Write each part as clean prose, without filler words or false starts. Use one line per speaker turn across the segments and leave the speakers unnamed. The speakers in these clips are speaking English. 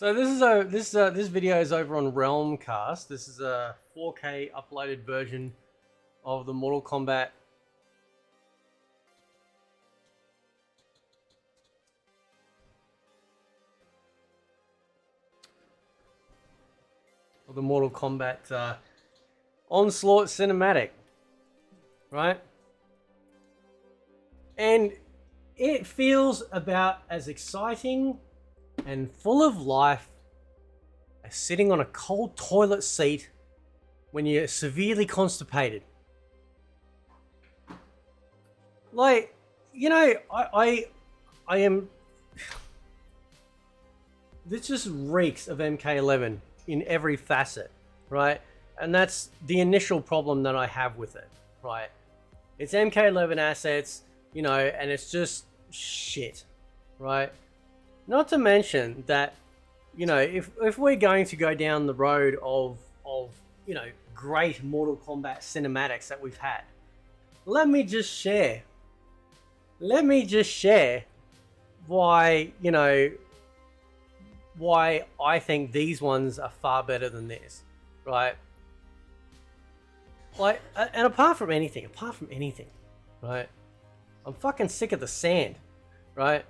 So this video is over on Realmcast. This is a 4K uploaded version of the Mortal Kombat Onslaught cinematic, right? And it feels about as exciting and full of life as sitting on a cold toilet seat when you're severely constipated. Like, you know, I am... This just reeks of MK11 in every facet, right? And that's the initial problem that I have with it, right? It's MK11 assets, you know, and it's just shit, right? Not to mention that, you know, if we're going to go down the road of you know, great Mortal Kombat cinematics that we've had, let me just share why, you know, why I think these ones are far better than this, right? Like, and apart from anything, right? I'm fucking sick of the sand, right?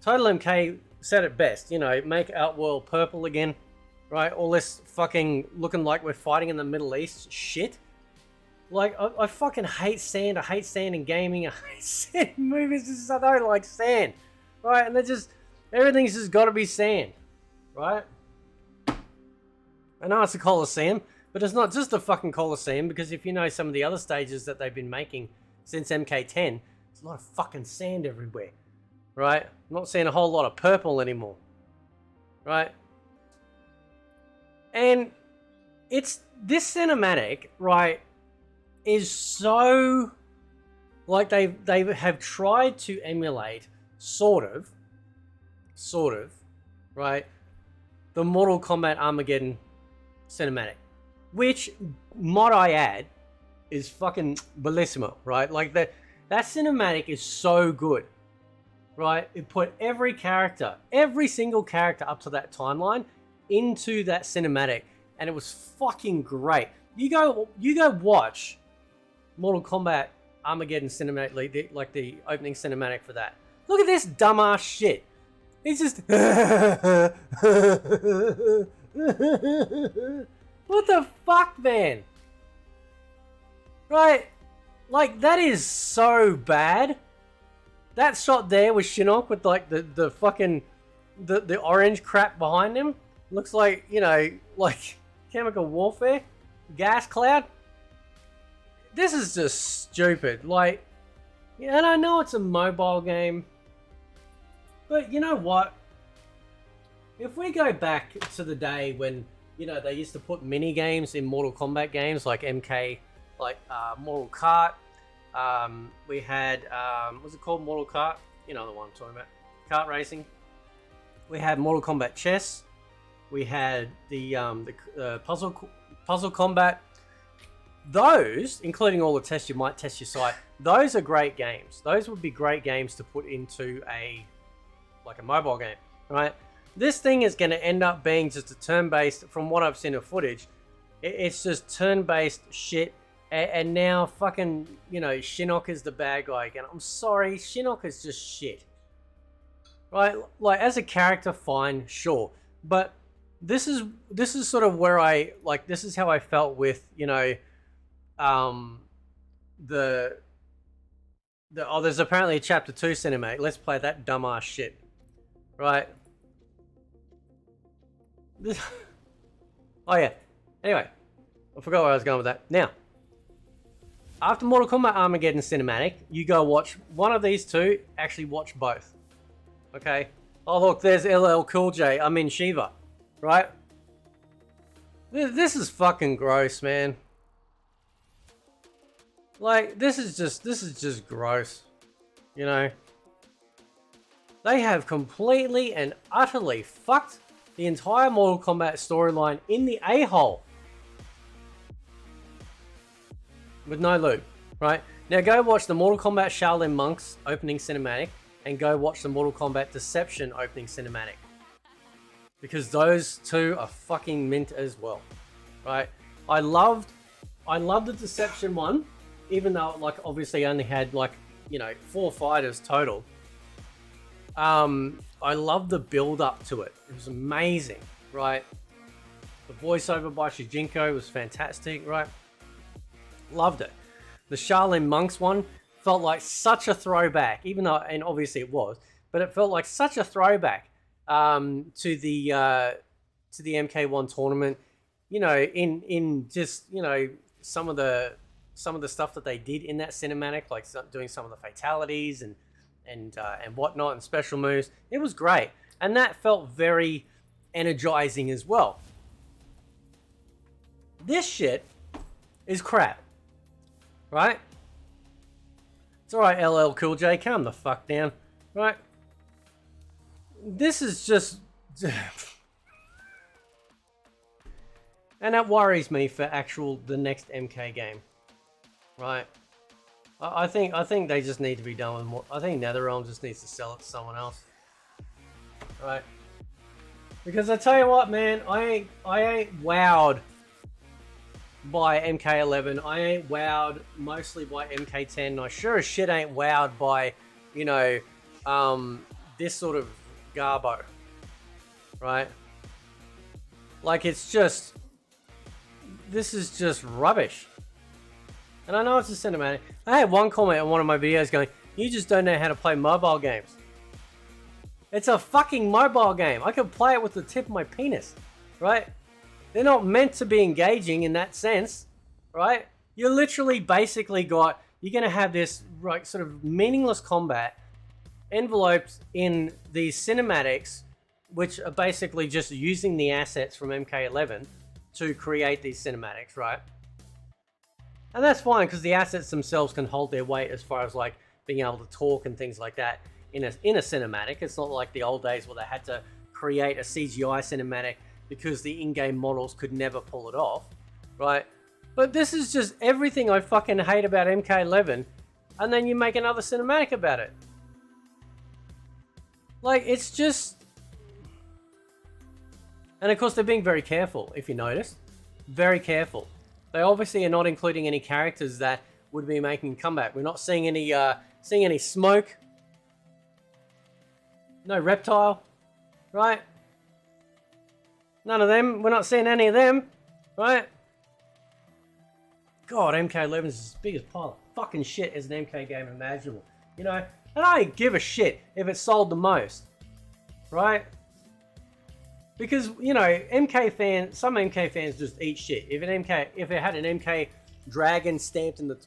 Total MK said it best, you know, make Outworld purple again, right? All this fucking looking like we're fighting in the Middle East shit. Like, I fucking hate sand. I hate sand in gaming. I hate sand in movies. I don't like sand, right? And they're just, everything's just got to be sand, right? I know it's a Coliseum, but it's not just a fucking Coliseum, because if you know some of the other stages that they've been making since MK10, there's a lot of fucking sand everywhere, right? I'm not seeing a whole lot of purple anymore, right? And it's, this cinematic, right, is so, like, they have tried to emulate, sort of, right, the Mortal Kombat Armageddon cinematic, which, might I add, is fucking bellissimo, right? Like, that cinematic is so good, right? It put every single character up to that timeline into that cinematic, and it was fucking great. You go watch Mortal Kombat Armageddon cinematic, like the opening cinematic for that. Look at this dumbass shit. He's just what the fuck, man? Right? Like, that is so bad. That shot there with Shinnok with, like, the fucking the orange crap behind him looks like, you know, like chemical warfare, gas cloud. This is just stupid. Like, yeah, and I know it's a mobile game, but you know what? If we go back to the day when, you know, they used to put mini games in Mortal Kombat games like MK, like Mortal Kart. We had, what's it called? Mortal Kart. You know the one I'm talking about. Kart racing. We had Mortal Kombat Chess. We had the puzzle combat. Those, including all the tests you might test your site, those are great games. Those would be great games to put into a mobile game, right? This thing is going to end up being just a turn-based, from what I've seen of footage, it's just turn-based shit. And now fucking, you know, Shinnok is the bad guy again. I'm sorry, Shinnok is just shit. Right? Like, as a character, fine, sure. But this is sort of where I, like, this is how I felt with, you know, there's apparently a chapter 2 cinematic. Let's play that dumbass shit. Right? Oh yeah. Anyway, I forgot where I was going with that. Now, after Mortal Kombat Armageddon cinematic, you go watch one of these two. Actually, watch both. Okay. Oh look, there's LL Cool J. I'm in Shiva. Right? This is fucking gross, man. Like, this is just gross. You know? They have completely and utterly fucked the entire Mortal Kombat storyline in the a-hole. With no lube, right? Now go watch the Mortal Kombat Shaolin Monks opening cinematic and go watch the Mortal Kombat Deception opening cinematic. because those two are fucking mint as well, right? I loved the Deception one, even though it, like, obviously only had, like, you know, 4 fighters total. I love the build up to it. It was amazing, right? The voiceover by Shujinko was fantastic, right? Loved it. The Shaolin Monks one felt like such a throwback, even though, and obviously it was, but it felt like such a throwback to the MK1 tournament. You know, in just, you know, some of the stuff that they did in that cinematic, like doing some of the fatalities and whatnot and special moves. It was great, and that felt very energizing as well. This shit is crap, right? It's alright, LL Cool J, calm the fuck down, right? This is just... and that worries me for the next MK game, right? I think they just need to be done with more. I think NetherRealm just needs to sell it to someone else, right? Because I tell you what, man, I ain't wowed by MK11. I ain't wowed mostly by MK10. I sure as shit ain't wowed by, you know, this sort of garbo, right? Like, it's just, this is just rubbish. And I know it's a cinematic. I had one comment on one of my videos going, you just don't know how to play mobile games. It's a fucking mobile game. I can play it with the tip of my penis, right? They're not meant to be engaging in that sense, right? You're literally basically you're going to have this, like, sort of meaningless combat enveloped in these cinematics, which are basically just using the assets from MK11 to create these cinematics, right? And that's fine, because the assets themselves can hold their weight as far as, like, being able to talk and things like that in a cinematic. It's not like the old days where they had to create a CGI cinematic because the in-game models could never pull it off, right? But this is just everything I fucking hate about MK11, and then you make another cinematic about it. Like, it's just... And of course they're being very careful, if you notice. Very careful. They obviously are not including any characters that would be making a comeback. We're not seeing any Smoke. No Reptile, right? None of them. We're not seeing any of them, right? God, MK11 is as big as pile of fucking shit as an MK game imaginable. You know, and I don't give a shit if it sold the most, right? Because, you know, some MK fans just eat shit. If it had an MK dragon stamped in the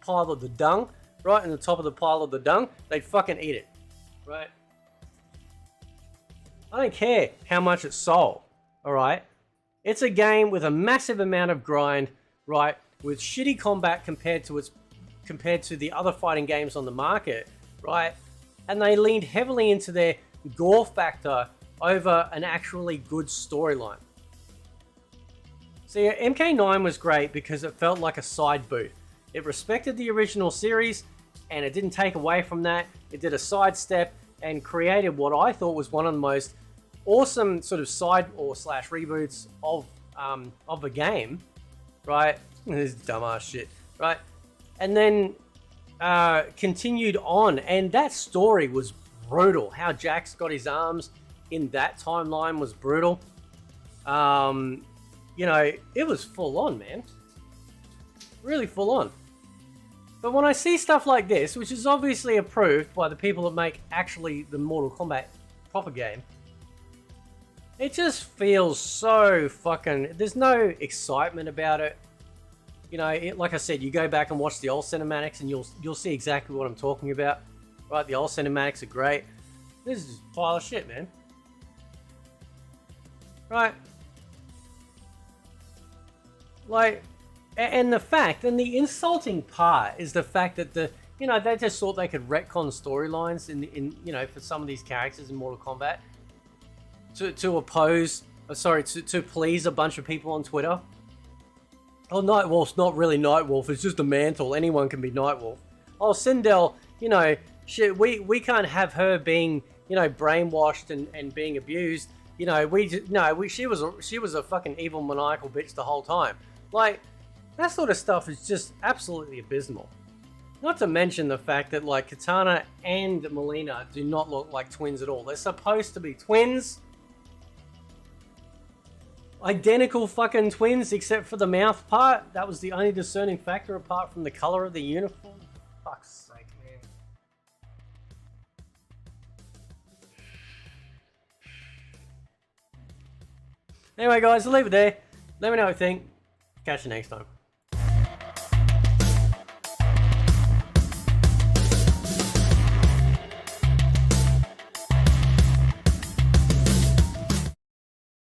pile of the dung, right, in the top of the pile of the dung, they'd fucking eat it, right? I don't care how much it sold, all right? It's a game with a massive amount of grind, right, with shitty combat compared to the other fighting games on the market, right? And they leaned heavily into their gore factor over an actually good storyline. See, MK9 was great because it felt like a side boot. It respected the original series, and it didn't take away from that. It did a sidestep and created what I thought was one of the most awesome sort of side or slash reboots of the game, right? This dumbass shit, right? And then continued on, and that story was brutal. How Jax got his arms in that timeline was brutal. You know, it was full on, man. Really full on. But when I see stuff like this, which is obviously approved by the people that make actually the Mortal Kombat proper game, it just feels so fucking... There's no excitement about it. You know, like I said, you go back and watch the old cinematics and you'll see exactly what I'm talking about. Right, the old cinematics are great. This is just a pile of shit, man. Right? Like, and the insulting part is the fact that they just thought they could retcon storylines in you know, for some of these characters in Mortal Kombat to please a bunch of people on Twitter. Oh, Nightwolf's not really Nightwolf, it's just a mantle. Anyone can be Nightwolf. Oh, Sindel, you know, shit, we can't have her being, you know, brainwashed and being abused you know, she was a fucking evil maniacal bitch the whole time. Like, that sort of stuff is just absolutely abysmal. Not to mention the fact that, like, Katana and Mileena do not look like twins at all. They're supposed to be twins. Identical fucking twins, except for the mouth part. That was the only discerning factor apart from the color of the uniform. Fuck's sake, man. Anyway, guys, I'll leave it there. Let me know what you think. Catch you next time.